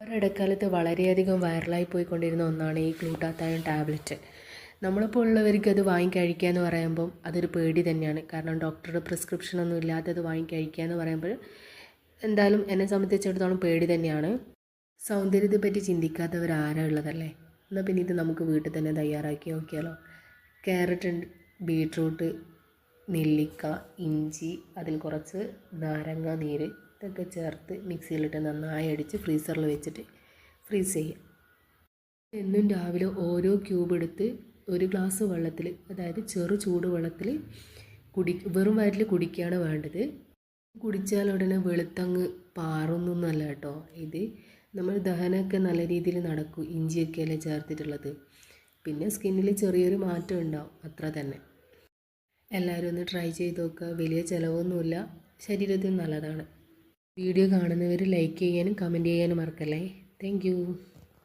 ഒരിടക്കാലത്ത് വളരെയധികം വൈറലായി പോയിക്കൊണ്ടിരുന്ന ഒന്നാണ് ഈ ഗ്ലൂട്ടാത്തയോൺ ടാബ്ലറ്റ്. നമ്മളിപ്പോൾ ഉള്ളവർക്ക് അത് വാങ്ങിക്കഴിക്കുക എന്ന് പറയുമ്പം അതൊരു പേടി തന്നെയാണ്. കാരണം ഡോക്ടറുടെ പ്രിസ്ക്രിപ്ഷനൊന്നും ഇല്ലാത്തത് വാങ്ങിക്കഴിക്കുക എന്ന് പറയുമ്പോൾ എന്തായാലും എന്നെ സംബന്ധിച്ചിടത്തോളം പേടി തന്നെയാണ്. സൗന്ദര്യത്തെ പറ്റി ചിന്തിക്കാത്തവരാരാ ഉള്ളതല്ലേ? എന്നാൽ പിന്നെ ഇത് നമുക്ക് വീട്ടിൽ തന്നെ തയ്യാറാക്കി നോക്കിയാലോ. ക്യാരറ്റ്, ബീട്രൂട്ട്, നെല്ലിക്ക, ഇഞ്ചി, അതിൽ കുറച്ച് നാരങ്ങ നീര് ഇതൊക്കെ ചേർത്ത് മിക്സിയിലിട്ട് നന്നായി അടിച്ച് ഫ്രീസറിൽ വെച്ചിട്ട് ഫ്രീസ് ചെയ്യുക. എന്നും രാവിലെ ഓരോ ക്യൂബ് എടുത്ത് ഒരു ഗ്ലാസ് വെള്ളത്തിൽ, അതായത് ചെറു ചൂട് വെള്ളത്തിൽ വെറും വയറ്റിൽ കുടിക്കുകയാണ് വേണ്ടത്. കുടിച്ചാൽ ഉടനെ വെളുത്തങ്ങ് പാറുന്നൊന്നുമല്ല കേട്ടോ. ഇത് നമ്മൾ ദഹനമൊക്കെ നല്ല രീതിയിൽ നടക്കും, ഇഞ്ചിയൊക്കെയല്ലേ ചേർത്തിട്ടുള്ളത്. പിന്നെ സ്കിന്നിൽ ചെറിയൊരു മാറ്റം ഉണ്ടാവും, അത്ര തന്നെ. എല്ലാവരും ഒന്ന് ട്രൈ ചെയ്ത് നോക്കുക. വലിയ ചിലവൊന്നുമില്ല, ശരീരത്തിന് നല്ലതാണ്. വീഡിയോ കാണുന്നവർ ലൈക്ക് ചെയ്യാനും കമൻറ്റ് ചെയ്യാനും മറക്കല്ലേ. താങ്ക്